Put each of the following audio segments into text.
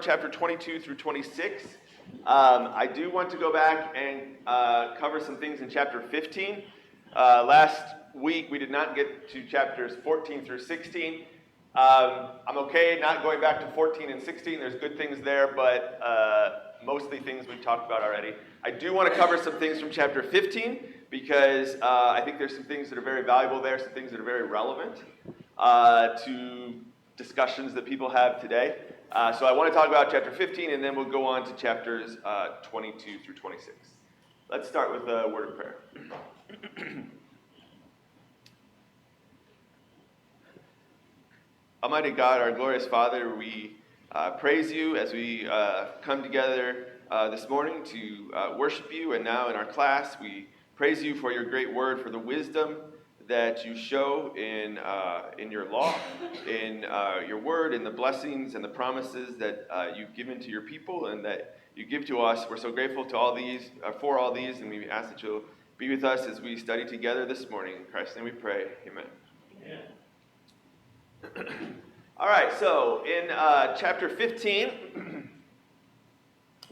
chapter 22 through 26. I do want to go back and cover some things in chapter 15. Last week we did not get to chapters 14 through 16. I'm okay not going back to 14 and 16. There's good things there, but mostly things we've talked about already. I do want to cover some things from chapter 15 because I think there's some things that are very valuable there, some things that are very relevant to discussions that people have today. So I want to talk about chapter 15, and then we'll go on to chapters 22 through 26. Let's start with a word of prayer. Almighty God, our glorious Father, we praise you as we come together this morning to worship you, and now in our class we praise you for your great word, for the wisdom that you show in your law, in your word, in the blessings and the promises that you've given to your people and that you give to us. We're so grateful to all these, for all these, and we ask that you'll be with us as we study together this morning. In Christ's name we pray. Amen. Amen. All right, so in chapter 15,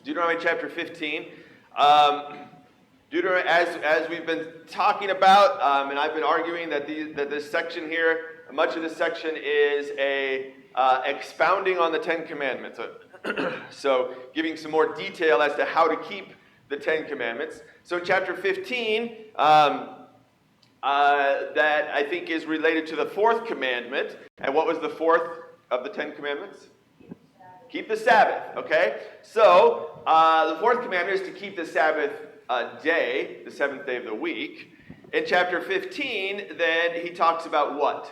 Deuteronomy chapter 15, Deuteronomy, as we've been talking about, and I've been arguing that this section here, much of this section is a expounding on the Ten Commandments. So giving some more detail as to how to keep the Ten Commandments. So in chapter 15, that I think is related to the fourth commandment. And what was the fourth of the Ten Commandments? Keep the Sabbath, okay? So the fourth commandment is to keep the Sabbath day, the seventh day of the week. In chapter 15, then he talks about what?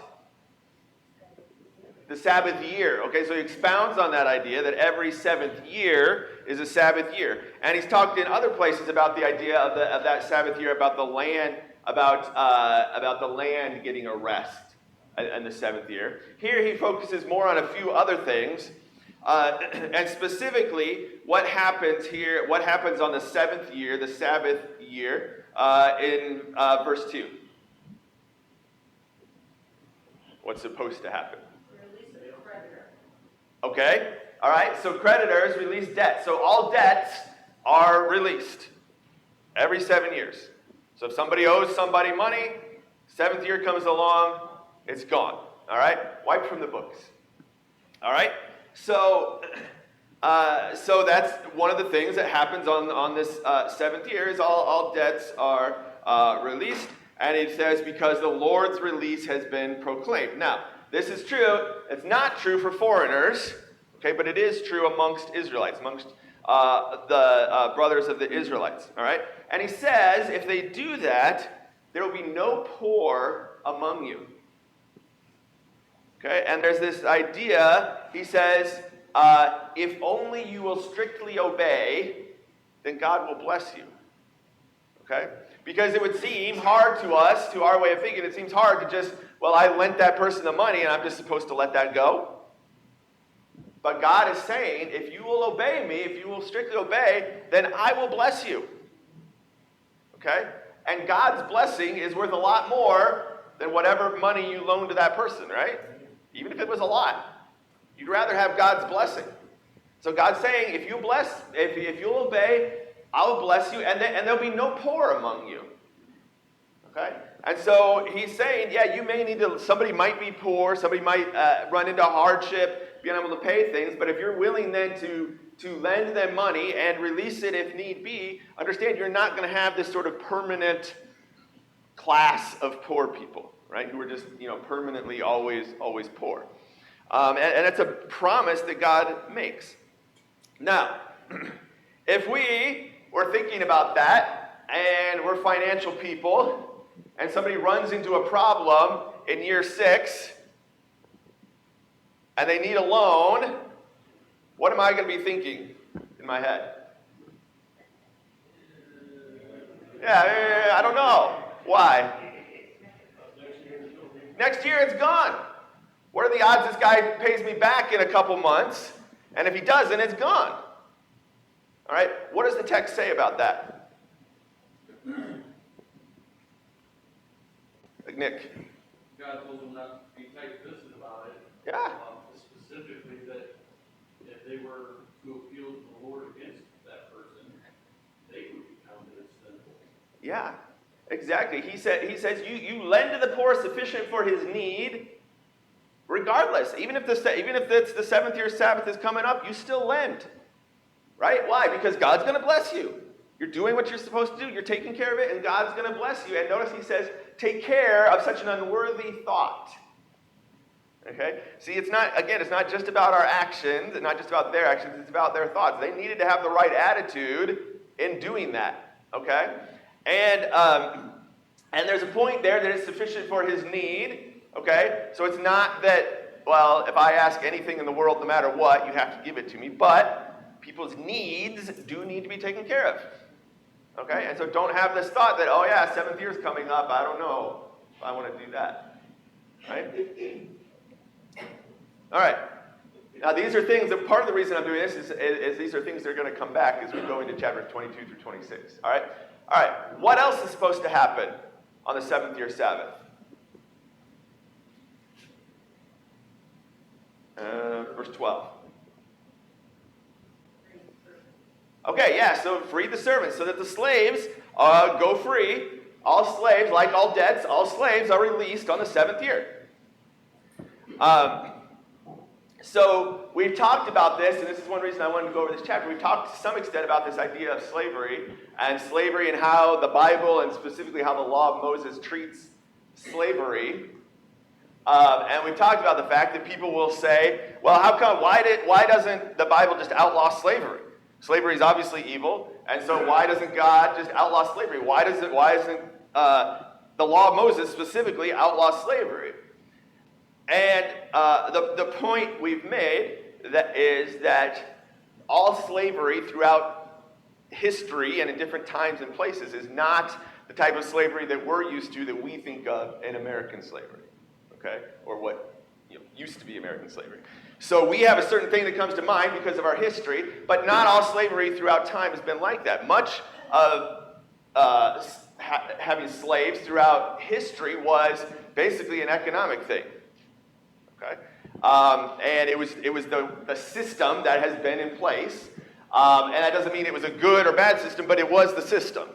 The Sabbath year. Okay, so he expounds on that idea that every seventh year is a Sabbath year. And he's talked in other places about the idea of that Sabbath year, about the land, about the land getting a rest in the seventh year. Here he focuses more on a few other things. And specifically, what happens here, what happens on the seventh year, the Sabbath year, in verse 2. What's supposed to happen? Release the creditor. Okay, all right, so creditors release debt. So all debts are released every 7 years. So if somebody owes somebody money, seventh year comes along, it's gone. All right, wiped from the books. All right. So that's one of the things that happens on this seventh year is all debts are released, and it says because the Lord's release has been proclaimed. Now, this is true. It's not true for foreigners, okay, but it is true amongst Israelites, amongst the brothers of the Israelites. All right, and he says if they do that, there will be no poor among you. Okay, and there's this idea, he says, if only you will strictly obey, then God will bless you. Okay? Because it would seem hard to us, to our way of thinking, it seems hard to just, well, I lent that person the money and I'm just supposed to let that go. But God is saying, if you will obey me, if you will strictly obey, then I will bless you. Okay? And God's blessing is worth a lot more than whatever money you loaned to that person, right? Even if it was a lot. You'd rather have God's blessing. So God's saying, if you'll obey, I'll bless you, and there'll be no poor among you. Okay? And so he's saying, yeah, you may need to, somebody might be poor, somebody might run into hardship, being able to pay things, but if you're willing then to lend them money and release it if need be, understand you're not going to have this sort of permanent class of poor people. Right, who are just permanently always poor, and it's a promise that God makes. Now, if we were thinking about that, and we're financial people, and somebody runs into a problem in year 6, and they need a loan, what am I going to be thinking in my head? Yeah, I don't know. Why? Next year, it's gone. What are the odds this guy pays me back in a couple months? And if he doesn't, it's gone. All right? What does the text say about that? Like Nick. God told them not to be tight-fisted about it. Yeah. Specifically that if they were who appealed to the Lord against that person, they would be counted as sinful. Yeah, exactly. He says you lend to the poor sufficient for his need, regardless. Even if it's the seventh year Sabbath is coming up, you still lend. Right? Why? Because God's going to bless you. You're doing what you're supposed to do. You're taking care of it, and God's going to bless you. And notice he says, take care of such an unworthy thought. Okay? See, it's not just about our actions, and not just about their actions, it's about their thoughts. They needed to have the right attitude in doing that. Okay? And there's a point there that it's sufficient for his need. Okay? So it's not that, well, if I ask anything in the world, no matter what, you have to give it to me. But people's needs do need to be taken care of. Okay? And so don't have this thought that, oh yeah, 7th year's coming up, I don't know if I want to do that. Right? All right. Now these are things, that part of the reason I'm doing this is these are things that are going to come back as we go into chapters 22 through 26. All right? All right. What else is supposed to happen on the 7th year Sabbath? Verse 12. Okay, yeah, so free the servants so that the slaves go free. All slaves, like all debts, all slaves are released on the 7th year. So we've talked about this, and this is one reason I wanted to go over this chapter. We've talked to some extent about this idea of slavery and how the Bible and specifically how the law of Moses treats slavery. And we've talked about the fact that people will say, well, how come, why doesn't the Bible just outlaw slavery? Slavery is obviously evil, and so why doesn't God just outlaw slavery? Why isn't the law of Moses specifically outlaw slavery? And the point we've made is that all slavery throughout history and in different times and places is not the type of slavery that we're used to, that we think of in American slavery, okay? Or what used to be American slavery. So we have a certain thing that comes to mind because of our history, but not all slavery throughout time has been like that. Much of having slaves throughout history was basically an economic thing. Okay, and it was the system that has been in place, and that doesn't mean it was a good or bad system, but it was the system.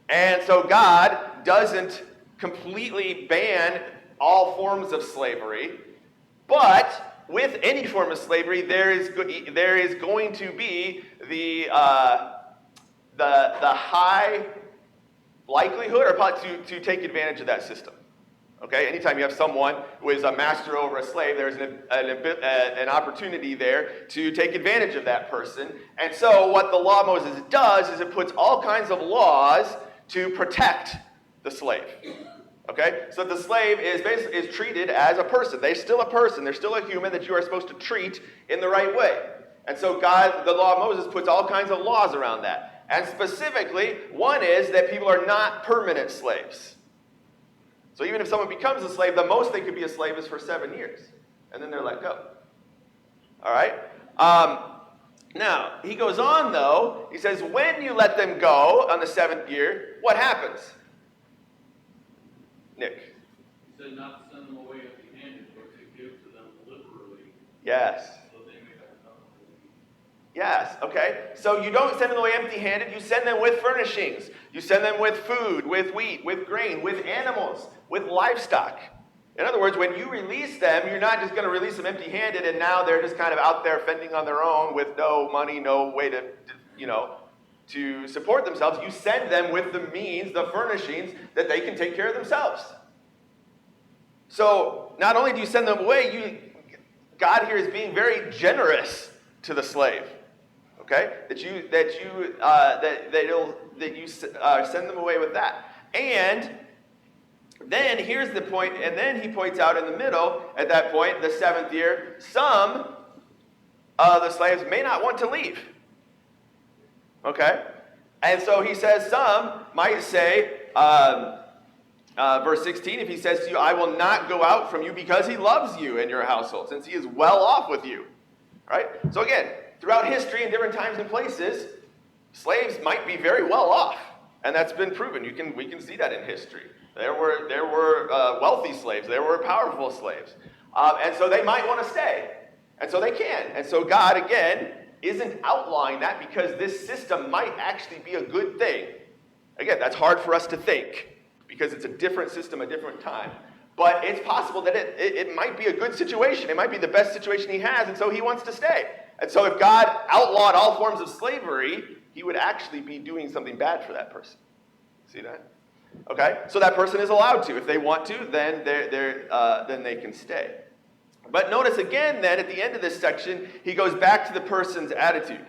And so God doesn't completely ban all forms of slavery, but with any form of slavery, there is going to be the high likelihood or to take advantage of that system. Okay, anytime you have someone who is a master over a slave, there's an opportunity there to take advantage of that person. And so what the law of Moses does is it puts all kinds of laws to protect the slave. Okay, so the slave is treated as a person. They're still a person. They're still a human that you are supposed to treat in the right way. And so the law of Moses puts all kinds of laws around that. And specifically, one is that people are not permanent slaves. So even if someone becomes a slave, the most they could be a slave is for 7 years. And then they're let go. All right? Now, he goes on, though. He says, when you let them go on the 7th year, what happens? Nick. He said not to send them away empty-handed, but to give to them liberally. Yes. So they may have enough to eat. Yes, okay. So you don't send them away empty-handed. You send them with furnishings. You send them with food, with wheat, with grain, with animals, with livestock. In other words, when you release them, you're not just going to release them empty-handed and now they're just kind of out there fending on their own with no money, no way to support themselves. You send them with the means, the furnishings, that they can take care of themselves. So not only do you send them away, God here is being very generous to the slave. Okay, that you send them away with that. And then here's the point, and then he points out in the middle, at that point, the 7th year, some of the slaves may not want to leave. Okay? And so he says some might say, verse 16, if he says to you, I will not go out from you because he loves you and your household, since he is well off with you. Right? So again, throughout history in different times and places, slaves might be very well off. And that's been proven. We can see that in history. There were wealthy slaves. There were powerful slaves. And so they might want to stay. And so they can. And so God, again, isn't outlawing that because this system might actually be a good thing. Again, that's hard for us to think because it's a different system, a different time. But it's possible that it might be a good situation. It might be the best situation he has, and so he wants to stay. And so if God outlawed all forms of slavery, he would actually be doing something bad for that person. See that? Okay? So that person is allowed to. If they want to, then then they can stay. But notice again then, at the end of this section, he goes back to the person's attitude.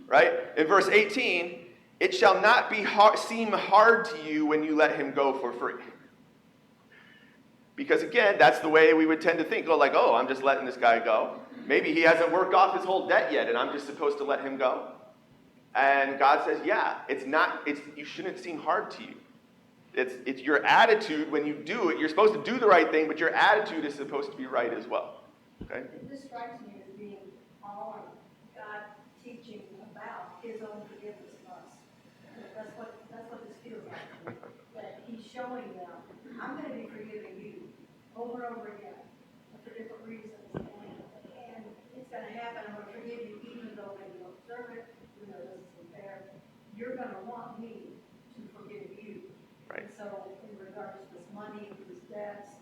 Right? In verse 18, it shall not seem hard to you when you let him go for free. Because again, that's the way we would tend to think. Oh, I'm just letting this guy go. Maybe he hasn't worked off his whole debt yet, and I'm just supposed to let him go. And God says, yeah, you shouldn't seem hard to you. It's your attitude when you do it. You're supposed to do the right thing, but your attitude is supposed to be right as well. Okay? This strikes me as being all God teaching about his own forgiveness of us. That's what this feels like to me. That he's showing them, I'm going to be forgiving you over and over again for different reasons. And it's going to happen. I'm going to forgive you even though maybe you don't deserve it, even though this isn't fair. You're going to want me to forgive you. Right. And so in regards to this money, these debts,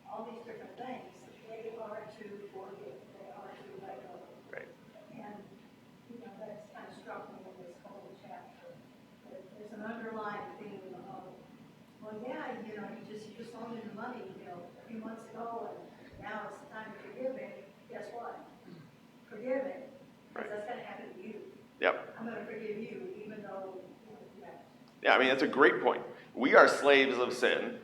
all these different things, they are to forgive. They are to let go. Right. And, that's kind of struck me in this whole chapter. There's an underlying theme of, well, yeah, you just loaned him the money, a few months ago, and now it's time to forgive him. Guess what? Forgive him. Because that's going to happen to you. Yep. I'm going to forgive you, even though, Yeah, that's a great point. We are slaves of sin,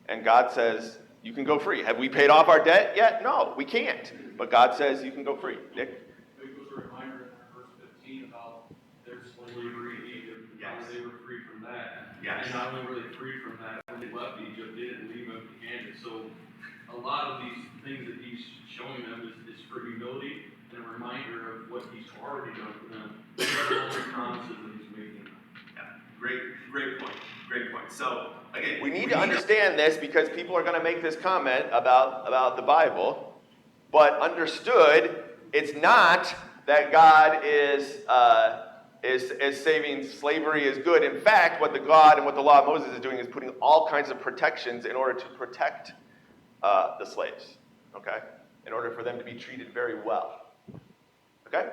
and God says, you can go free. Have we paid off our debt yet? No, we can't. But God says you can go free. Nick? It was a reminder in verse 15 about their slavery in Egypt, how they were free from that. Yes. And not only were they free from that, when they left Egypt, they didn't leave empty-handed. So a lot of these things that he's showing them is for humility and a reminder of what he's already done for them. All the promises that he's making. Yeah, great point. So, again, we need to understand this because people are going to make this comment about the Bible. But understood, it's not that God is saving slavery is good. In fact, what the God and what the law of Moses is doing is putting all kinds of protections in order to protect the slaves. Okay? In order for them to be treated very well. Okay?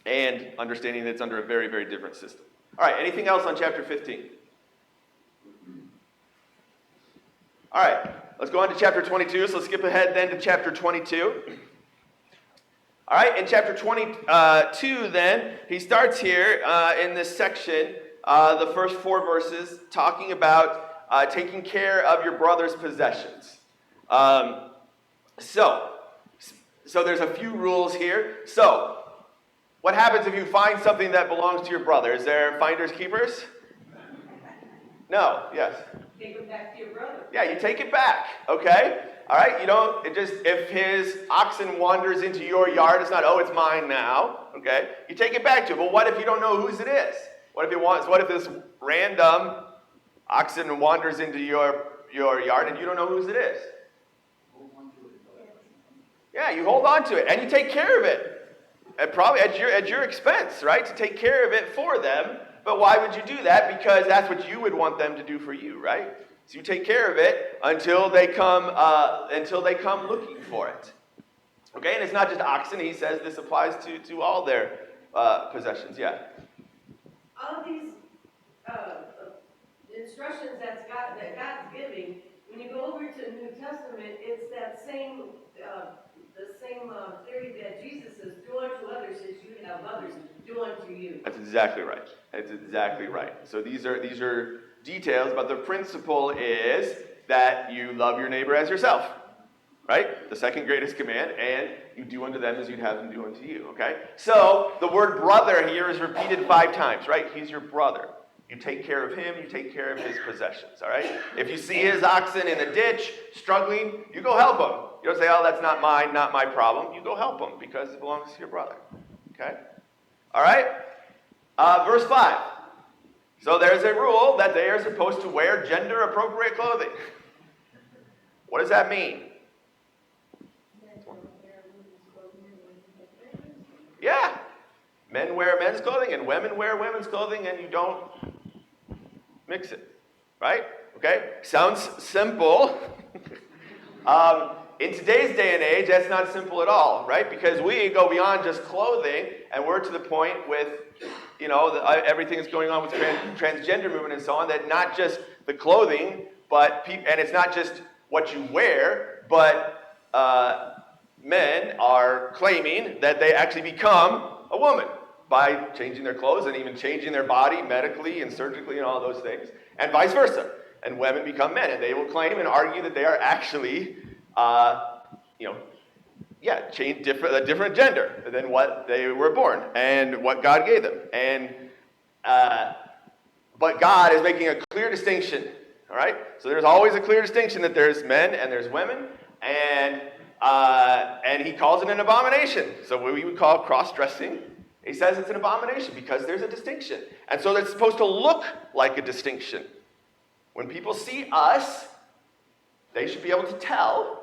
And understanding that it's under a very, very different system. All right, anything else on chapter 15? All right, let's go on to chapter 22. So let's skip ahead then to chapter 22. All right, in chapter 22 then, he starts here in this section, the first 4 verses, talking about taking care of your brother's possessions. So there's a few rules here. So, what happens if you find something that belongs to your brother? Is there finders keepers? No, yes. take it back to your brother. Yeah, you take it back, okay? All right, if his oxen wanders into your yard, it's not, it's mine now, okay? You take it back to him. But what if you don't know whose it is? What if this random oxen wanders into your yard and you don't know whose it is? Yeah, you hold on to it and you take care of it. And probably at your expense, right? To take care of it for them. But why would you do that? Because that's what you would want them to do for you, right? So you take care of it until they come looking for it. Okay, and it's not just oxen. He says this applies to all their possessions. Yeah. All of these instructions that God's giving, when you go over to the New Testament, it's that same theory that Jesus says, "Do unto others as you have others do unto you." That's exactly right. That's exactly right. So these are details, but the principle is that you love your neighbor as yourself. Right? The second greatest command, and you do unto them as you'd have them do unto you. Okay? So the word brother here is repeated 5 times, right? He's your brother. You take care of him, you take care of his possessions, all right? If you see his oxen in a ditch, struggling, you go help him. You don't say, that's not mine, not my problem. You go help him because it belongs to your brother, okay? All right? Verse 5. So there's a rule that they are supposed to wear gender-appropriate clothing. What does that mean? Yeah. men wear men's clothing and women wear women's clothing, and you don't mix it, right? Okay? Sounds simple. In today's day and age, that's not simple at all, right? Because we go beyond just clothing, and we're to the point with, everything that's going on with transgender movement and so on, that not just the clothing, and it's not just what you wear, but men are claiming that they actually become a woman by changing their clothes and even changing their body medically and surgically and all those things, and vice versa. And women become men, and they will claim and argue that they are actually, change a different gender than what they were born and what God gave them. And but God is making a clear distinction. All right, so there's always a clear distinction that there's men and there's women, and He calls it an abomination. So what we would call cross-dressing, He says it's an abomination because there's a distinction, and so it's supposed to look like a distinction. When people see us, they should be able to tell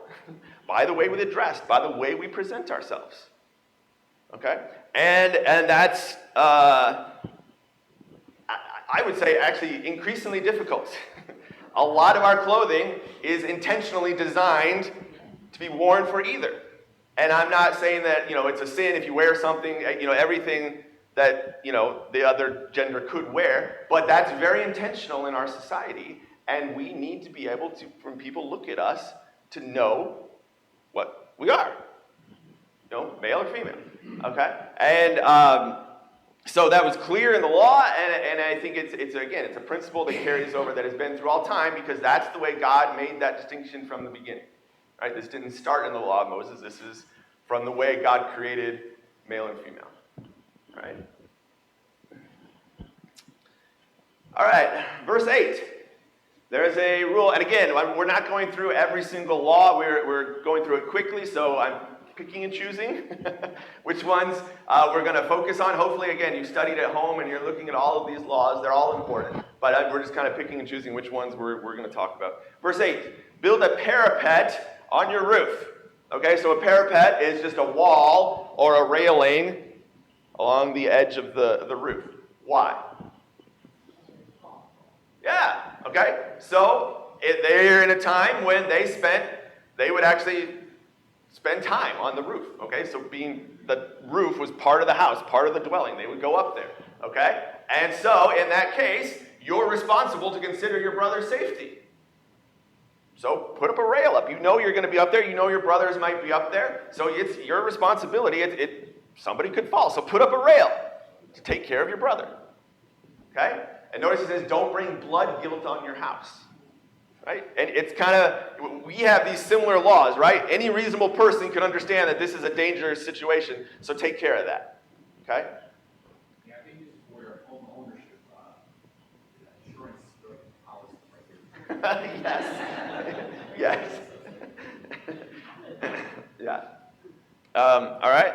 by the way we dress, by the way we present ourselves. Okay? And that's, I would say, actually increasingly difficult. A lot of our clothing is intentionally designed to be worn for either. And I'm not saying that, it's a sin if you wear something, everything that, the other gender could wear, but that's very intentional in our society, and we need to be able to, when people look at us, to know what we are, male or female, okay? And so that was clear in the law, and I think it's a principle that carries over, that has been through all time, because that's the way God made that distinction from the beginning, right? This didn't start in the law of Moses. This is from the way God created male and female, right? All right, verse 8. There's a rule, and again, we're not going through every single law. We're going through it quickly, so I'm picking and choosing which ones we're going to focus on. Hopefully, again, you studied at home and you're looking at all of these laws. They're all important, but we're just kind of picking and choosing which ones we're going to talk about. Verse 8, build a parapet on your roof. Okay, so a parapet is just a wall or a railing along the edge of the roof. Why? Yeah, okay. So they're in a time when they would actually spend time on the roof, okay? So the roof was part of the house, part of the dwelling. They would go up there, okay? And so in that case, you're responsible to consider your brother's safety. So put up a rail up. You know you're going to be up there. You know your brothers might be up there. So it's your responsibility. Somebody could fall. So put up a rail to take care of your brother, okay? And notice it says, don't bring blood guilt on your house, right? And it's we have these similar laws, right? Any reasonable person can understand that this is a dangerous situation, so take care of that, okay? Yeah, I think this is where home ownership insurance policy right here. Yes. Yeah. All right.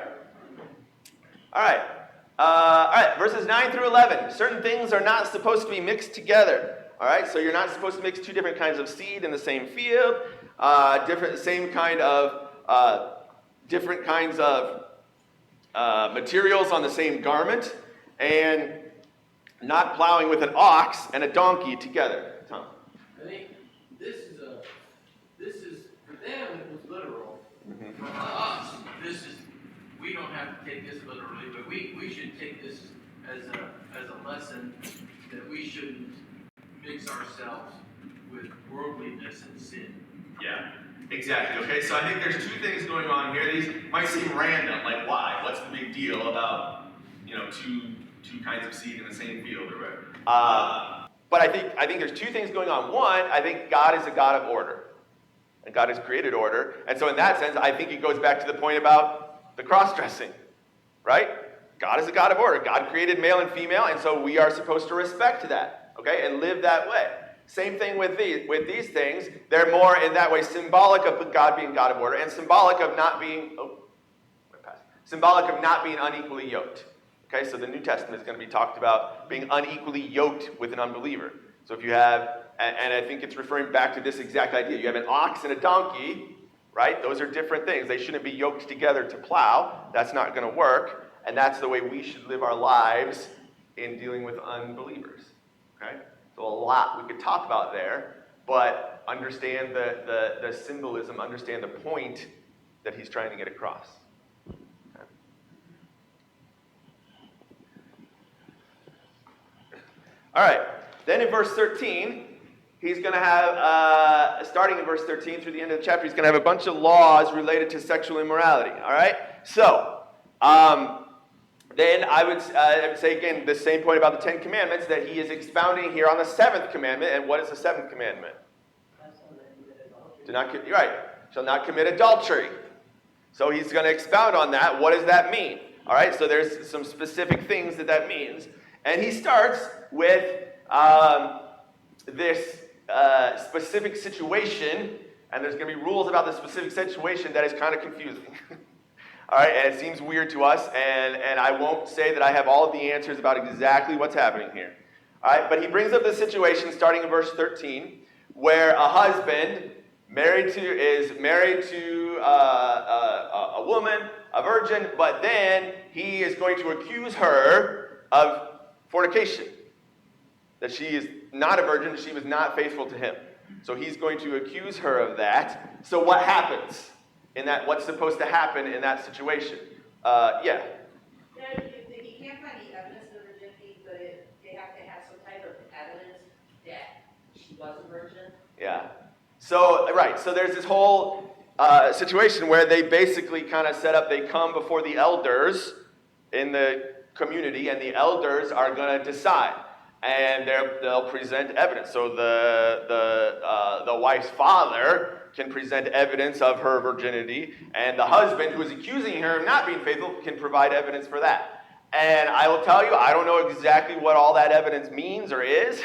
All right, verses 9 through 11. Certain things are not supposed to be mixed together. All right, so you're not supposed to mix two different kinds of seed in the same field, different kinds of materials on the same garment, and not plowing with an ox and a donkey together. Tom? I think this is for them it was literal. For us, we don't have to take this literally, but we should take this as a lesson that we shouldn't mix ourselves with worldliness and sin. Yeah, exactly. Okay, so I think there's two things going on here. These might seem random, like why? What's the big deal about two kinds of seed in the same field or whatever? But I think there's two things going on. One, I think God is a God of order, and God has created order, and so in that sense, I think it goes back to the point about the cross-dressing, right? God is a God of order. God created male and female, and so we are supposed to respect that, okay, and live that way. Same thing with these things. They're more in that way symbolic of God being God of order, and symbolic of not being unequally yoked. Okay, so the New Testament is going to be talked about being unequally yoked with an unbeliever. So if you have, and I think it's referring back to this exact idea, you have an ox and a donkey, right? Those are different things. They shouldn't be yoked together to plow. That's not going to work. and that's the way we should live our lives in dealing with unbelievers. Okay? So a lot we could talk about there, but understand the symbolism, understand the point that he's trying to get across. Okay? All right, then in verse 13, he's going to have, starting in verse 13 through the end of the chapter, he's going to have a bunch of laws related to sexual immorality. All right? So, then I would say again the same point about the Ten Commandments, that he is expounding here on the seventh commandment. And what is the seventh commandment? You're right. Shall not commit adultery. So he's going to expound on that. What does that mean? All right. So there's some specific things that means, and he starts with this specific situation, and there's going to be rules about the specific situation that is kind of confusing. All right, and it seems weird to us, and I won't say that I have all of the answers about exactly what's happening here. All right, but he brings up the situation starting in verse 13, where a husband is married to a woman, a virgin, but then he is going to accuse her of fornication, that she is not a virgin, she was not faithful to him. So he's going to accuse her of that. So what happens? What's supposed to happen in that situation? Yeah. He can't find the evidence of virginity, but they have to have some type of evidence that she was a virgin. Yeah. So, right. So there's this whole situation where they basically kind of set up, they come before the elders in the community, and the elders are going to decide. And they'll present evidence. So the wife's father can present evidence of her virginity, and the husband who is accusing her of not being faithful can provide evidence for that. And I will tell you, I don't know exactly what all that evidence means or is,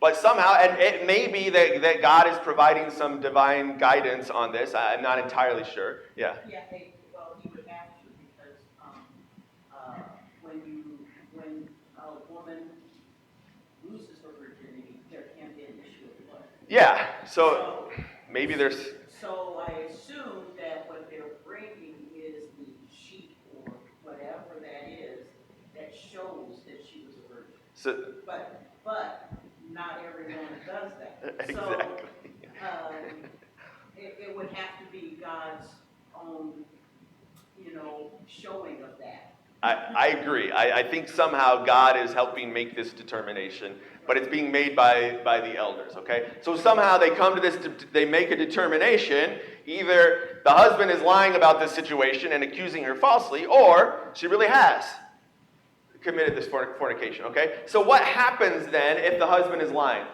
but somehow, and it may be that God is providing some divine guidance on this. I'm not entirely sure. Yeah. Yeah, well, he would have to, because when a woman loses her virginity, there can be an issue of blood. Yeah. So maybe there's. So I assume that what they're bringing is the sheet or whatever that is that shows that she was a virgin. So. But not everyone does that. Exactly. So it would have to be God's own, showing of that. I agree. I think somehow God is helping make this determination, but it's being made by the elders, okay? So somehow they come to this, they make a determination. Either the husband is lying about this situation and accusing her falsely, or she really has committed this fornication, okay? So what happens then if the husband is lying?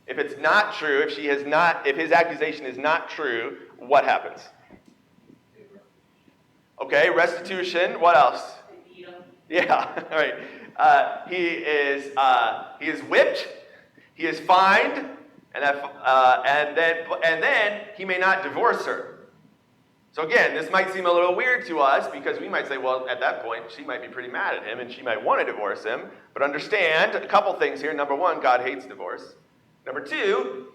If it's not true, if his accusation is not true, what happens? Okay, restitution. What else? Yeah, all right. He is whipped. He is fined, and then he may not divorce her. So again, this might seem a little weird to us, because we might say, well, at that point, she might be pretty mad at him, and she might want to divorce him. But understand a couple things here. Number one, God hates divorce. Number two,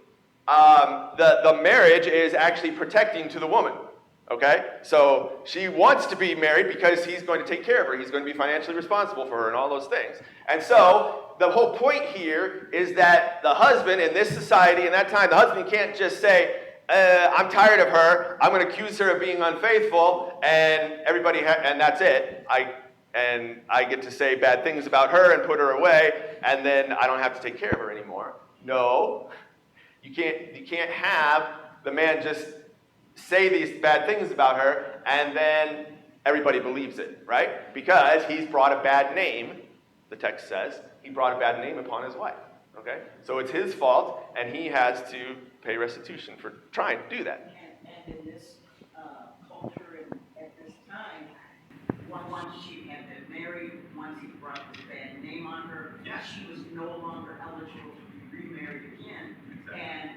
the marriage is actually protecting to the woman. Okay? So she wants to be married because he's going to take care of her. He's going to be financially responsible for her and all those things. And so the whole point here is that the husband in this society, in that time, the husband can't just say, I'm tired of her, I'm going to accuse her of being unfaithful, and and that's it. I get to say bad things about her and put her away, and then I don't have to take care of her anymore. No. You can't have the man just say these bad things about her, and then everybody believes it, right? Because he's brought a bad name, the text says. He brought a bad name upon his wife, okay? So it's his fault, and he has to pay restitution for trying to do that. And in this culture and at this time, once she had been married, once he brought this bad name on her, she was no longer eligible to be remarried again. Exactly. And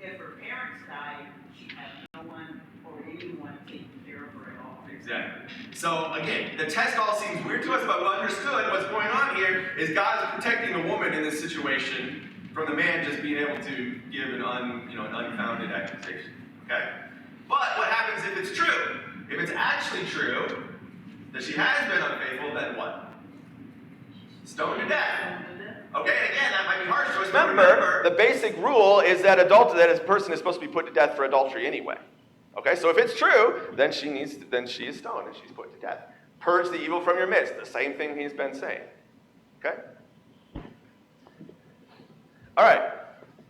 if her parents died, she had no one or anyone taking care of her at all. Exactly. So again, the text all seems weird to us, but we understood what's going on here is God is protecting the woman in this situation from the man just being able to give an unfounded accusation. Okay? But what happens if it's true? If it's actually true, that she has been unfaithful, then what? Stoned to death. Okay, and again, that might be harsh to us. Remember, the basic rule is that a person is supposed to be put to death for adultery anyway. Okay, so if it's true, then she is stoned and she's put to death. Purge the evil from your midst. The same thing he's been saying. Okay? All right.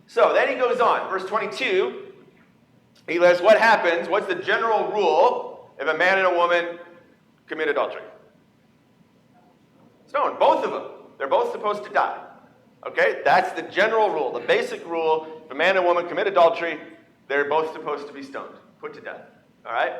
So then he goes on. Verse 22. He lists what happens. What's the general rule if a man and a woman commit adultery? Stoned. Both of them. They're both supposed to die. Okay? That's the general rule. The basic rule. If a man and a woman commit adultery, they're both supposed to be stoned. Put to death. All right?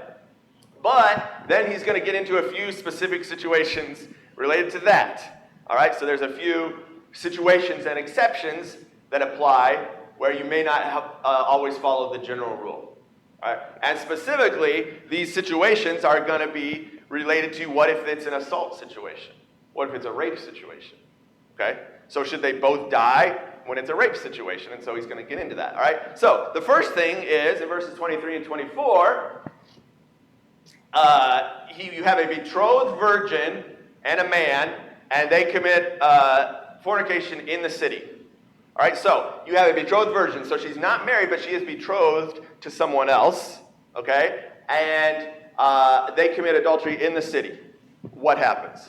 But then he's going to get into a few specific situations related to that. All right? So there's a few situations and exceptions that apply where you may not have, always follow the general rule. All right? And specifically, these situations are going to be related to what if it's an assault situation? What if it's a rape situation? Okay? So should they both die when it's a rape situation? And so he's going to get into that. All right? So the first thing is, in verses 23 and 24, you have a betrothed virgin and a man, and they commit fornication in the city. All right, so you have a betrothed virgin. So she's not married, but she is betrothed to someone else. Okay? And they commit adultery in the city. What happens?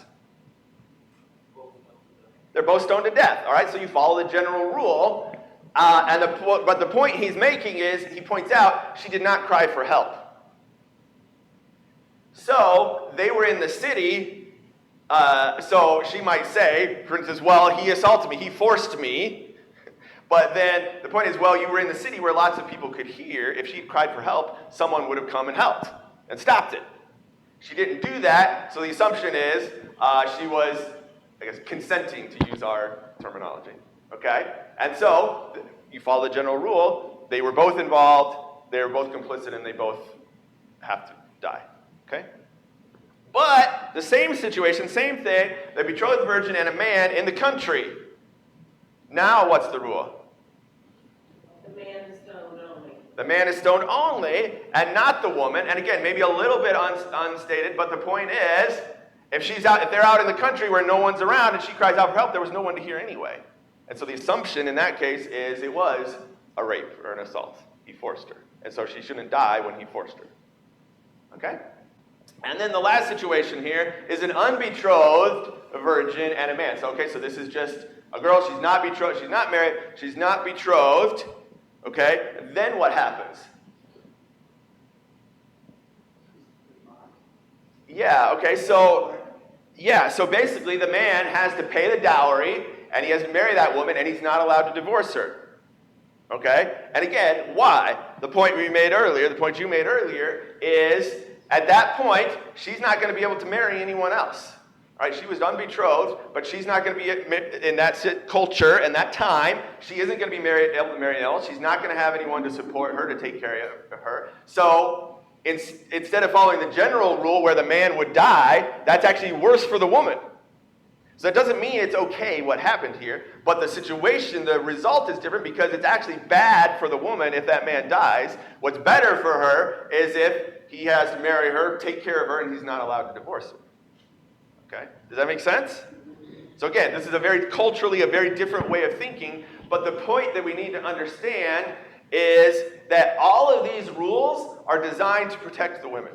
They're both stoned to death. All right, so you follow the general rule. But the point he's making is, he points out, she did not cry for help. So they were in the city. So she might say, for instance, well, he assaulted me. He forced me. But then the point is, well, you were in the city where lots of people could hear. If she had cried for help, someone would have come and helped and stopped it. She didn't do that, so the assumption is she was, I guess, consenting, to use our terminology. Okay? And so you follow the general rule. They were both involved. They were both complicit, and they both have to die. Okay? But the same situation, same thing, the betrothed virgin and a man in the country. Now what's the rule? The man is stoned only. The man is stoned only, and not the woman. And again, maybe a little bit unstated, but the point is, if they're out in the country where no one's around and she cries out for help, there was no one to hear anyway. And so the assumption in that case is it was a rape or an assault. He forced her. And so she shouldn't die when he forced her. Okay? And then the last situation here is an unbetrothed virgin and a man. So, okay, so this is just a girl. She's not betrothed. She's not married. She's not betrothed. Okay? And then what happens? Yeah, okay, so basically the man has to pay the dowry, and he has to marry that woman, and he's not allowed to divorce her. Okay? And again, why? The point you made earlier is, at that point, she's not going to be able to marry anyone else. All right? She was unbetrothed, but she's not going to be, in that culture and that time, she isn't going to be able to marry anyone else. She's not going to have anyone to support her, to take care of her. So instead of following the general rule where the man would die, that's actually worse for the woman. So that doesn't mean it's okay what happened here, but the situation, the result is different because it's actually bad for the woman if that man dies. What's better for her is if he has to marry her, take care of her, and he's not allowed to divorce her. Okay? Does that make sense? So again, this is culturally a very different way of thinking, but the point that we need to understand is that all of these rules are designed to protect the women.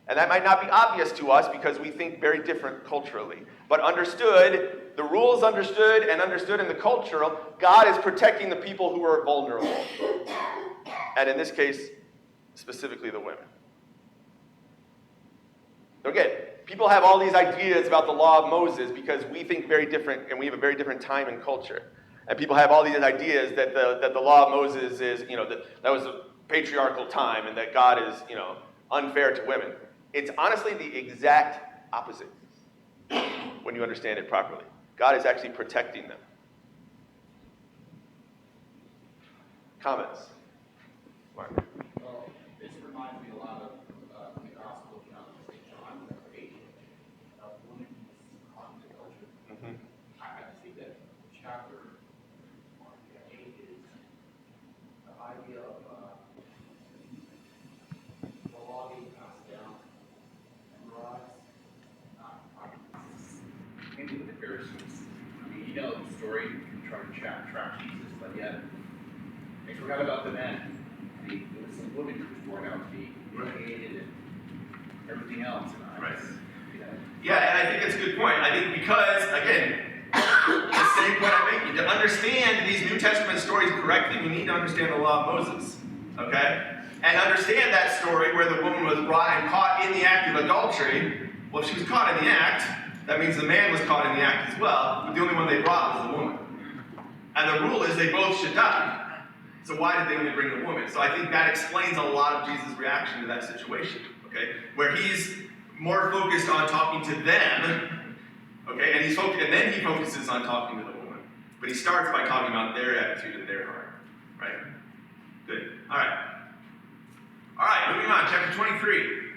And that might not be obvious to us because we think very different culturally. But understood, the rules understood in the cultural, God is protecting the people who are vulnerable. And in this case, specifically the women. Again, people have all these ideas about the law of Moses because we think very different and we have a very different time and culture. And people have all these ideas that the law of Moses is, that was a patriarchal time and that God is, unfair to women. It's honestly the exact opposite when you understand it properly. God is actually protecting them. Comments? Mark? Well, this reminds me a lot of the Gospel of St. John, chapter 8, of women's conflict culture. Mm-hmm. I think that chapter 8 is the idea of the law being passed down. And we're Pharisees. I mean, you know the story, trying to trap Jesus, but yet they forgot about the men. I mean, there was some women who were out to be humiliated and everything else. And Right. You know, Yeah, and I think that's a good point. I think because, again, the same point I'm making, to understand these New Testament stories correctly, we need to understand the law of Moses. Okay? And understand that story where the woman was brought and caught in the act of adultery. Well, if she was caught in the act, that means the man was caught in the act as well, but the only one they brought was the woman. And the rule is they both should die. So why did they only bring the woman? So I think that explains a lot of Jesus' reaction to that situation. Okay? Where he's more focused on talking to them, okay, and then he focuses on talking to the woman. But he starts by talking about their attitude and their heart, right? Good. All right, moving on, chapter 23.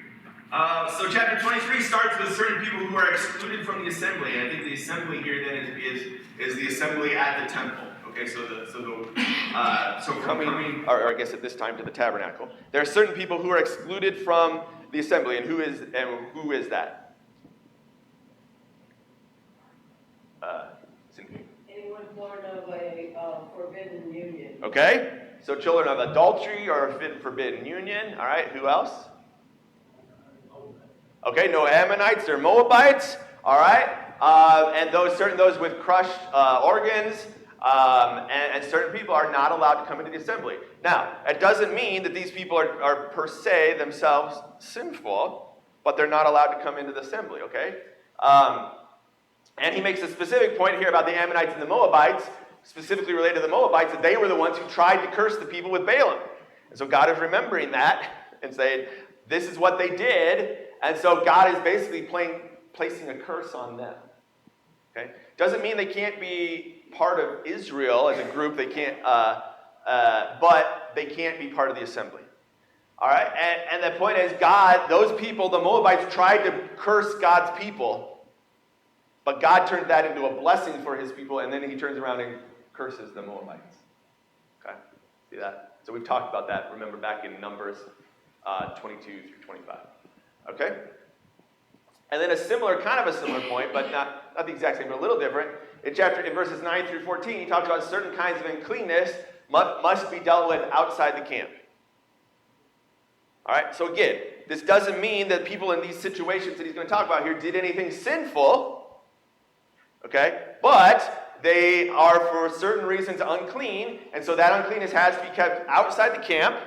So chapter 23 starts with certain people who are excluded from the assembly, and I think the assembly here then is the assembly at the temple. Okay, coming, or I guess at this time to the tabernacle. There are certain people who are excluded from the assembly, and who is that? Anyone born of a forbidden union. Okay, so children of adultery or forbidden union. All right, who else? Okay, no Ammonites or Moabites. All right, and those with crushed organs. And certain people are not allowed to come into the assembly. Now, it doesn't mean that these people are per se themselves sinful, but they're not allowed to come into the assembly, okay? And he makes a specific point here about the Ammonites and the Moabites, specifically related to the Moabites, that they were the ones who tried to curse the people with Balaam. And so God is remembering that and saying, this is what they did, and so God is basically placing a curse on them. Okay? Doesn't mean they can't be part of Israel as a group. They can't, but they can't be part of the assembly. All right, and the point is, those people, the Moabites, tried to curse God's people, but God turned that into a blessing for His people, and then He turns around and curses the Moabites. Okay, see that? So we've talked about that. Remember back in Numbers 22 through 25. Okay. And then kind of a similar point, but not the exact same, but a little different. In verses 9 through 14, he talks about certain kinds of uncleanness must be dealt with outside the camp. All right, so again, this doesn't mean that people in these situations that he's going to talk about here did anything sinful, okay? But they are, for certain reasons, unclean, and so that uncleanness has to be kept outside the camp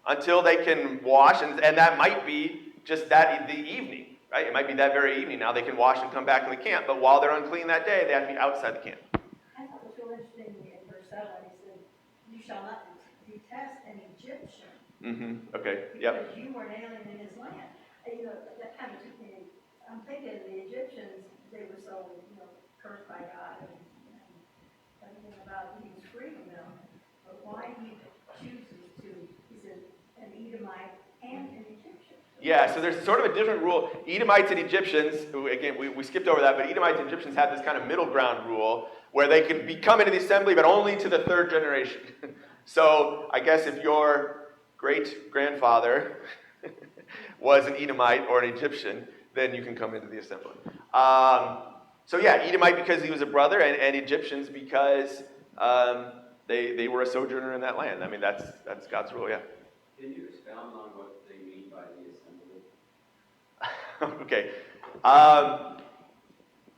until they can wash, and that might be just the evening. Right? It might be that very evening. Now they can wash and come back in the camp, but while they're unclean that day, they have to be outside the camp. I thought it was real interesting in verse 7, he said, you shall not detest an Egyptian. Mm-hmm. Okay. Yep. Because you were an alien in his land. And, that kind of took me, I'm thinking the Egyptians, they were so, cursed by God and everything about he was free from them. But why he chooses to, he said, an Edomite and an Egyptian. Yeah, so there's sort of a different rule. Edomites and Egyptians, who, again, we skipped over that, but Edomites and Egyptians have this kind of middle ground rule where they can come into the assembly, but only to the third generation. So I guess if your great-grandfather was an Edomite or an Egyptian, then you can come into the assembly. So yeah, Edomite because he was a brother, and Egyptians because they were a sojourner in that land. I mean, that's God's rule, yeah. Can you expound on what they mean by the assembly? Okay.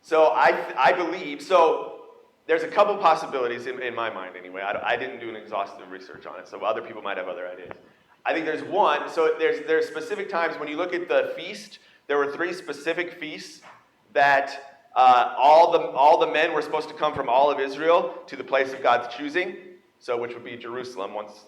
So I believe, so there's a couple possibilities in my mind anyway. I didn't do an exhaustive research on it, so other people might have other ideas. I think there's one, so there's specific times when you look at the feast, there were 3 specific feasts that all the men were supposed to come from all of Israel to the place of God's choosing, so which would be Jerusalem once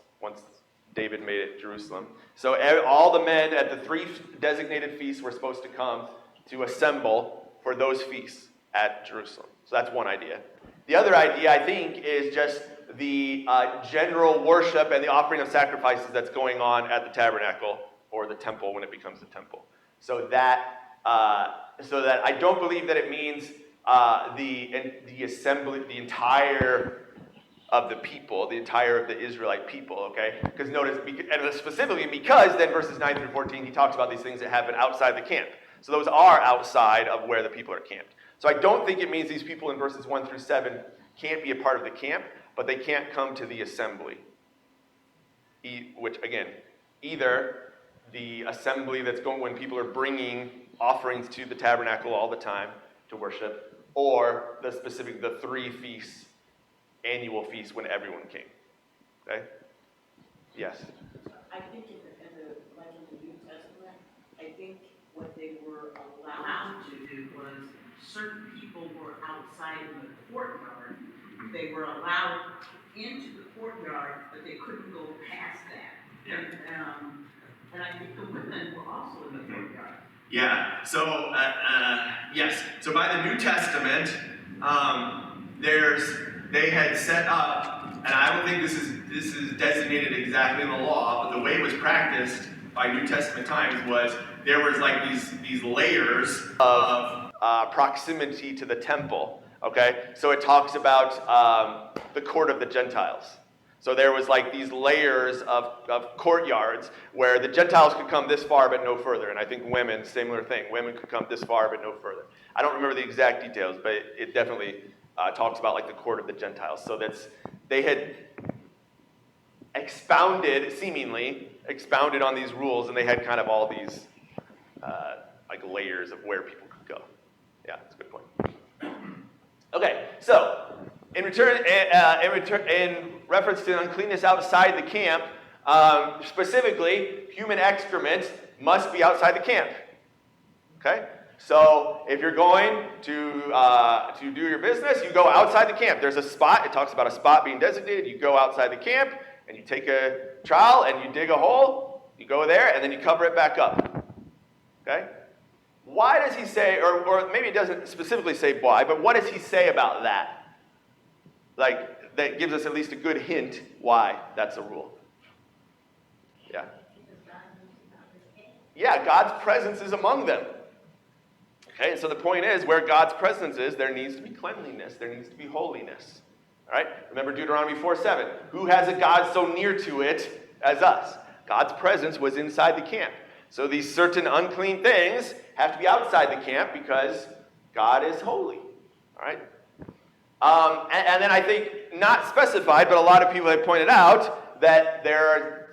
David made it Jerusalem. So all the men at the 3 designated feasts were supposed to come to assemble for those feasts at Jerusalem. So that's one idea. The other idea, I think, is just the general worship and the offering of sacrifices that's going on at the tabernacle or the temple when it becomes the temple. So that I don't believe that it means the assembly, the entire of the people, the entire of the Israelite people, okay? Because notice, and specifically because then verses 9 through 14, he talks about these things that happen outside the camp. So those are outside of where the people are camped. So I don't think it means these people in verses 1 through 7 can't be a part of the camp, but they can't come to the assembly. Which, again, either the assembly that's going when people are bringing offerings to the tabernacle all the time to worship, or the 3 feasts, annual feasts when everyone came. Okay? Yes? I think like in the New Testament, I think what they were allowed to do was certain people were outside in the courtyard. They were allowed into the courtyard, but they couldn't go past that. And I think the women were also in the courtyard. Yeah, so, yes. So by the New Testament, they had set up, and I don't think this is designated exactly in the law, but the way it was practiced by New Testament times was there was like these layers of proximity to the temple, okay? So it talks about the court of the Gentiles. So there was like these layers of courtyards where the Gentiles could come this far but no further. And I think women, similar thing. Women could come this far but no further. I don't remember the exact details, but it definitely talks about like the court of the Gentiles. So they had seemingly expounded on these rules, and they had kind of all these like layers of where people could go. Yeah, that's a good point. Okay, so in reference to uncleanness outside the camp, specifically, human excrement must be outside the camp. Okay? So if you're going to do your business, you go outside the camp. There's a spot. It talks about a spot being designated. You go outside the camp, and you take a trowel, and you dig a hole. You go there, and then you cover it back up. Okay? Why does he say, or maybe it doesn't specifically say why, but what does he say about that? Like, that gives us at least a good hint why that's a rule. Yeah. Yeah, God's presence is among them. Okay, and so the point is, where God's presence is, there needs to be cleanliness, there needs to be holiness. All right? Remember Deuteronomy 4:7. Who has a God so near to it as us? God's presence was inside the camp. So these certain unclean things have to be outside the camp because God is holy. All right? And then I think, not specified, but a lot of people have pointed out that there are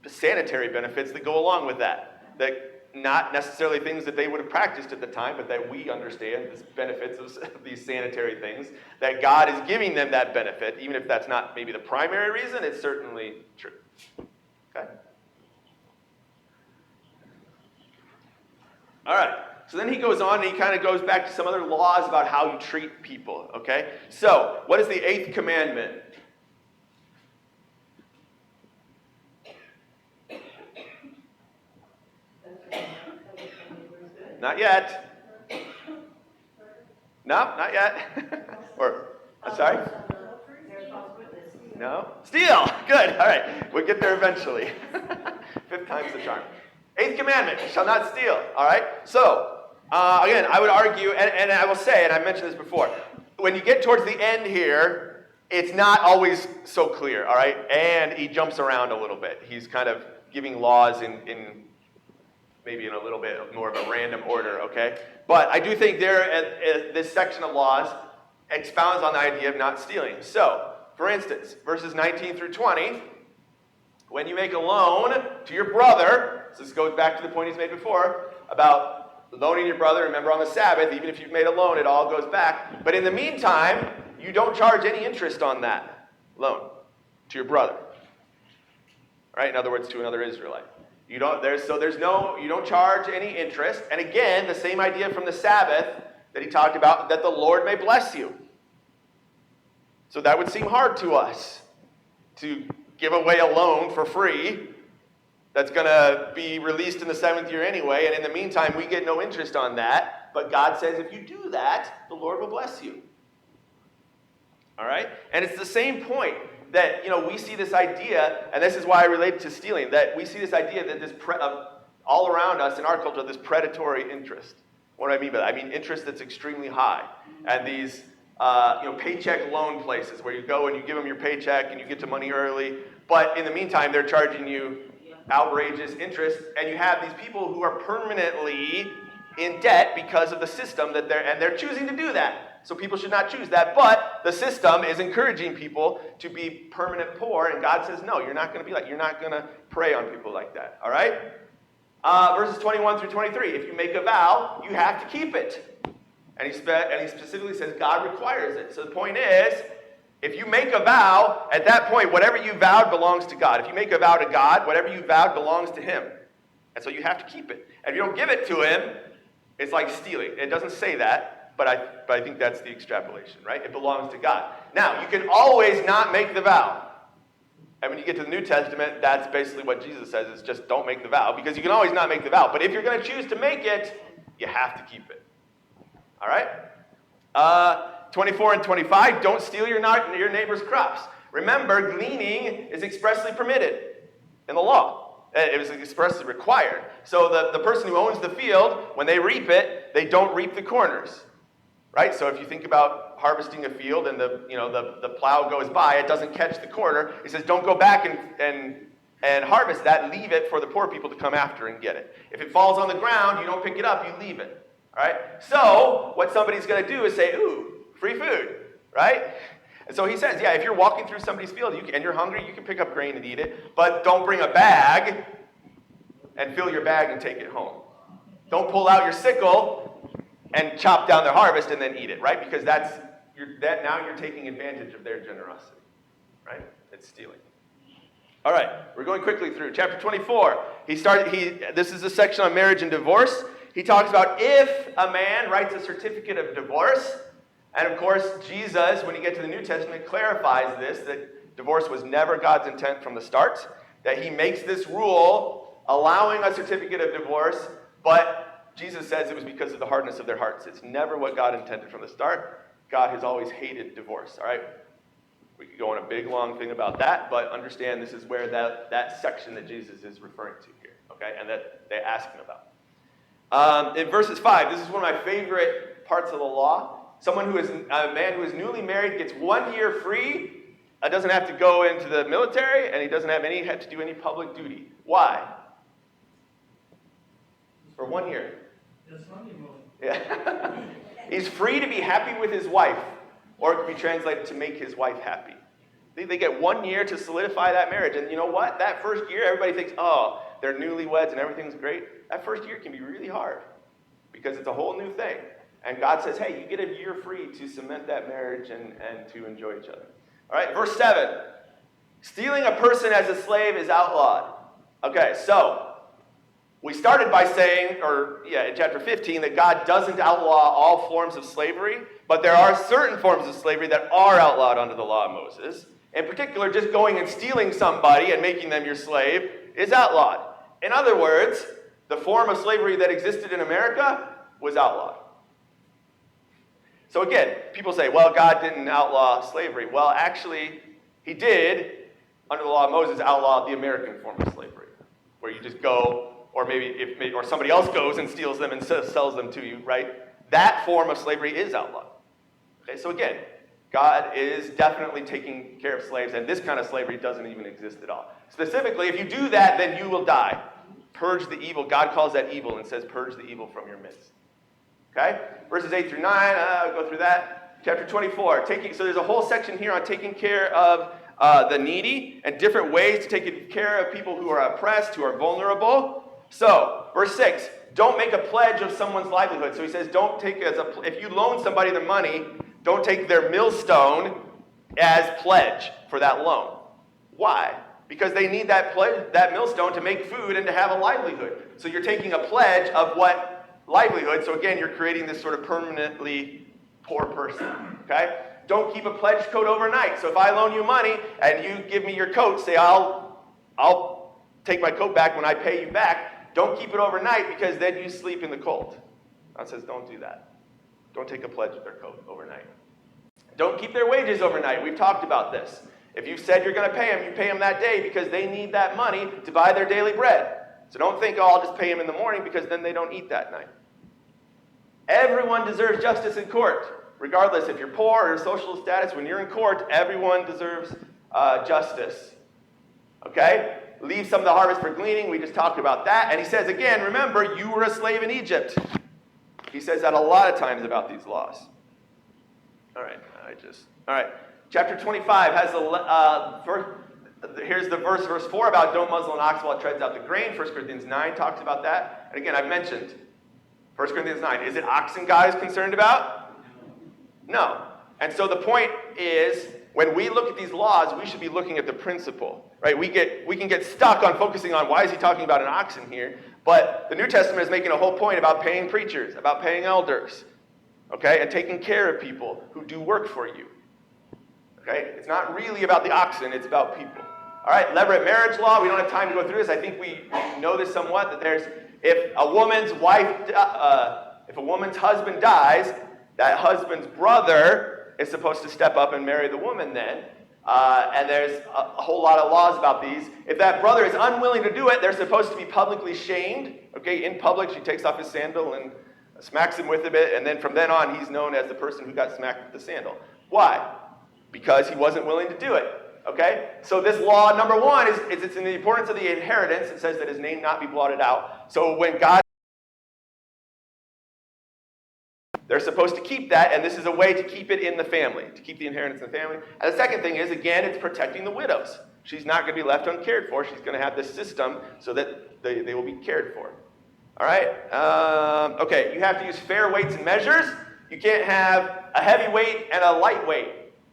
sanitary benefits that go along with that. That not necessarily things that they would have practiced at the time, but that we understand the benefits of these sanitary things. That God is giving them that benefit, even if that's not maybe the primary reason, it's certainly true. Okay? All right. So then he goes on and he kind of goes back to some other laws about how you treat people, okay? So, what is the 8th commandment? Not yet. No, not yet. I'm sorry? No? Steal! Good, all right. We'll get there eventually. 5th time's the charm. 8th commandment, shall not steal, all right? So, again, I would argue, and I will say, and I mentioned this before, when you get towards the end here, it's not always so clear, all right? And he jumps around a little bit. He's kind of giving laws in maybe in a little bit more of a random order, okay? But I do think this section of laws expounds on the idea of not stealing. So, for instance, verses 19 through 20, when you make a loan to your brother, so this goes back to the point he's made before, about loaning your brother, remember on the Sabbath, even if you've made a loan, it all goes back. But in the meantime, you don't charge any interest on that loan to your brother. Right? In other words, to another Israelite. You don't charge any interest. And again, the same idea from the Sabbath that he talked about, that the Lord may bless you. So that would seem hard to us to give away a loan for free that's going to be released in the 7th year anyway, and in the meantime, we get no interest on that. But God says if you do that, the Lord will bless you. All right? And it's the same point that, we see this idea, and this is why I relate to stealing, that we see this idea that all around us in our culture, this predatory interest. What do I mean by that? I mean interest that's extremely high. And these, paycheck loan places where you go and you give them your paycheck and you get to money early, but in the meantime, they're charging you outrageous interest, and you have these people who are permanently in debt because of the system that they're choosing to do that. So people should not choose that, but the system is encouraging people to be permanent poor, and God says, no, you're not going to be like, you're not going to prey on people like that, all right? Verses 21 through 23, if you make a vow, you have to keep it. And he specifically says God requires it. So the point is, if you make a vow, at that point, whatever you vowed belongs to God. If you make a vow to God, whatever you vowed belongs to him. And so you have to keep it. And if you don't give it to him, it's like stealing. It doesn't say that, but I think that's the extrapolation, right? It belongs to God. Now, you can always not make the vow. And when you get to the New Testament, that's basically what Jesus says, is just don't make the vow, because you can always not make the vow. But if you're going to choose to make it, you have to keep it. All right? 24 and 25, don't steal your neighbor's crops. Remember, gleaning is expressly permitted in the law. It was expressly required. So the person who owns the field, when they reap it, they don't reap the corners. Right? So if you think about harvesting a field and the plow goes by, it doesn't catch the corner. He says, don't go back and harvest that. Leave it for the poor people to come after and get it. If it falls on the ground, you don't pick it up, you leave it. All right? So what somebody's going to do is say, ooh, free food, right? And so he says, yeah, if you're walking through somebody's field and you're hungry, you can pick up grain and eat it, but don't bring a bag and fill your bag and take it home. Don't pull out your sickle and chop down their harvest and then eat it, right? Because now you're taking advantage of their generosity, right? It's stealing. All right, we're going quickly through. Chapter 24, this is a section on marriage and divorce. He talks about if a man writes a certificate of divorce, and of course, Jesus, when you get to the New Testament, clarifies this, that divorce was never God's intent from the start, that he makes this rule allowing a certificate of divorce, but Jesus says it was because of the hardness of their hearts. It's never what God intended from the start. God has always hated divorce, all right? We could go on a big, long thing about that, but understand this is where that section that Jesus is referring to here, okay, and that they ask him about. In verses 5, this is one of my favorite parts of the law. A man who is newly married gets 1 year free, doesn't have to go into the military, and he doesn't have to do any public duty. Why? For 1 year. Yeah. He's free to be happy with his wife, or it could be translated to make his wife happy. They get 1 year to solidify that marriage, and you know what? That first year, everybody thinks, oh, they're newlyweds and everything's great. That first year can be really hard, because it's a whole new thing. And God says, hey, you get a year free to cement that marriage and to enjoy each other. All right, verse 7. Stealing a person as a slave is outlawed. Okay, so we started by saying, in chapter 15, that God doesn't outlaw all forms of slavery, but there are certain forms of slavery that are outlawed under the law of Moses. In particular, just going and stealing somebody and making them your slave is outlawed. In other words, the form of slavery that existed in America was outlawed. So again, people say, well, God didn't outlaw slavery. Well, actually, he did, under the law of Moses, outlaw the American form of slavery, where you just go, or or somebody else goes and steals them and sells them to you, right? That form of slavery is outlawed. Okay, so again, God is definitely taking care of slaves, and this kind of slavery doesn't even exist at all. Specifically, if you do that, then you will die. Purge the evil. God calls that evil and says, purge the evil from your midst. Okay? Verses 8 through 9, I'll go through that. Chapter 24. So there's a whole section here on taking care of the needy and different ways to take care of people who are oppressed, who are vulnerable. So, verse 6, don't make a pledge of someone's livelihood. So he says, if you loan somebody the money, don't take their millstone as pledge for that loan. Why? Because they need that millstone to make food and to have a livelihood. So you're taking a pledge of what livelihood. So again, you're creating this sort of permanently poor person. Okay? Don't keep a pledge coat overnight. So if I loan you money and you give me your coat, say I'll take my coat back when I pay you back. Don't keep it overnight, because then you sleep in the cold. God says don't do that. Don't take a pledge of their coat overnight. Don't keep their wages overnight. We've talked about this. If you've said you're going to pay them, you pay them that day, because they need that money to buy their daily bread. So don't think, I'll just pay them in the morning, because then they don't eat that night. Everyone deserves justice in court, regardless if you're poor or social status. When you're in court, everyone deserves justice. Okay? Leave some of the harvest for gleaning. We just talked about that. And he says again, remember, you were a slave in Egypt. He says that a lot of times about these laws. All right. Chapter 25 has here's the verse 4 about don't muzzle an ox while it treads out the grain. 1 Corinthians 9 talks about that. And again, I've mentioned 1 Corinthians 9. Is it oxen God is concerned about? No. And so the point is, when we look at these laws, we should be looking at the principle, right? We can get stuck on focusing on why is he talking about an oxen here, but the New Testament is making a whole point about paying preachers, about paying elders, okay, and taking care of people who do work for you, okay? It's not really about the oxen, it's about people. All right, levirate marriage law, we don't have time to go through this. I think we know this somewhat, that if a woman's husband dies, that husband's brother is supposed to step up and marry the woman then. And there's a whole lot of laws about these. If that brother is unwilling to do it, they're supposed to be publicly shamed. Okay, in public, she takes off his sandal and smacks him with a bit, and then from then on, he's known as the person who got smacked with the sandal. Why? Because he wasn't willing to do it. Okay? So this law, number one, is it's in the importance of the inheritance. It says that his name not be blotted out. So when God, they're supposed to keep that, and this is a way to keep it in the family, to keep the inheritance in the family. And the second thing is, again, it's protecting the widows. She's not going to be left uncared for. She's going to have this system so that they will be cared for. All right? Okay, you have to use fair weights and measures. You can't have a heavy weight and a light weight.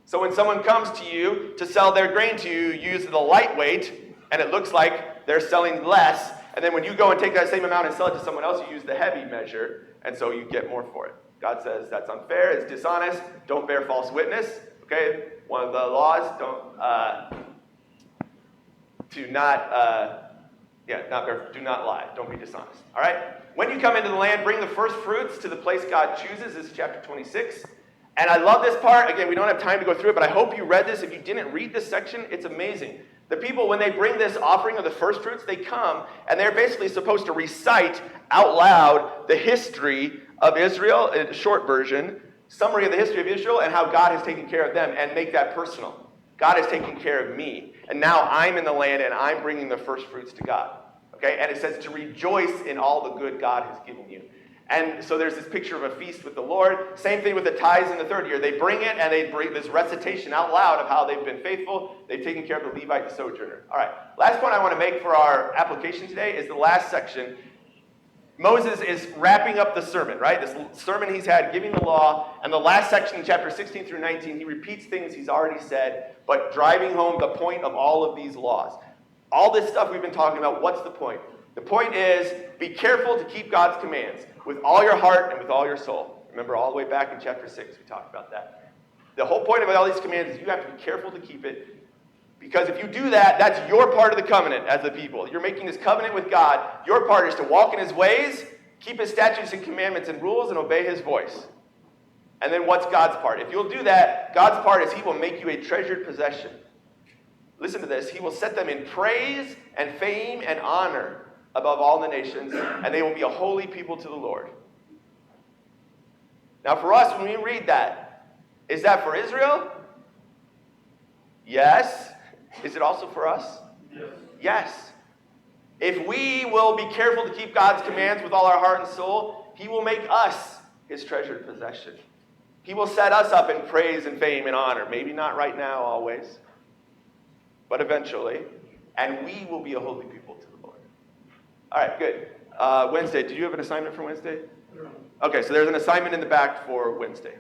So when someone comes to you to sell their grain to you, you use the light weight, and it looks like they're selling less. And then when you go and take that same amount and sell it to someone else, you use the heavy measure, and so you get more for it. God says that's unfair, it's dishonest, don't bear false witness. Okay? One of the laws, do not lie, don't be dishonest. All right? When you come into the land, bring the first fruits to the place God chooses. This is chapter 26. And I love this part. Again, we don't have time to go through it, but I hope you read this. If you didn't read this section, it's amazing. The people, when they bring this offering of the first fruits, they come, and they're basically supposed to recite out loud the history of Israel, a short version, summary of the history of Israel, and how God has taken care of them, and make that personal. God has taken care of me, and now I'm in the land, and I'm bringing the first fruits to God. Okay, and it says to rejoice in all the good God has given you. And so there's this picture of a feast with the Lord. Same thing with the tithes in the third year. They bring it, and they bring this recitation out loud of how they've been faithful. They've taken care of the Levite, the sojourner. All right, last point I want to make for our application today is the last section. Moses is wrapping up the sermon, right? This sermon he's had, giving the law. And the last section in chapter 16 through 19, he repeats things he's already said, but driving home the point of all of these laws. All this stuff we've been talking about, what's the point? The point is, be careful to keep God's commands with all your heart and with all your soul. Remember, all the way back in chapter 6, we talked about that. The whole point of all these commands is you have to be careful to keep it, because if you do that, that's your part of the covenant as the people. You're making this covenant with God. Your part is to walk in his ways, keep his statutes and commandments and rules, and obey his voice. And then what's God's part? If you'll do that, God's part is he will make you a treasured possession. Listen to this. He will set them in praise and fame and honor above all the nations, and they will be a holy people to the Lord. Now for us, when we read that, is that for Israel? Yes. Is it also for us? Yes. Yes. If we will be careful to keep God's commands with all our heart and soul, he will make us his treasured possession. He will set us up in praise and fame and honor. Maybe not right now always, but eventually. And we will be a holy people to the Lord. All right, good. Wednesday, did you have an assignment for Wednesday? Okay, so there's an assignment in the back for Wednesday.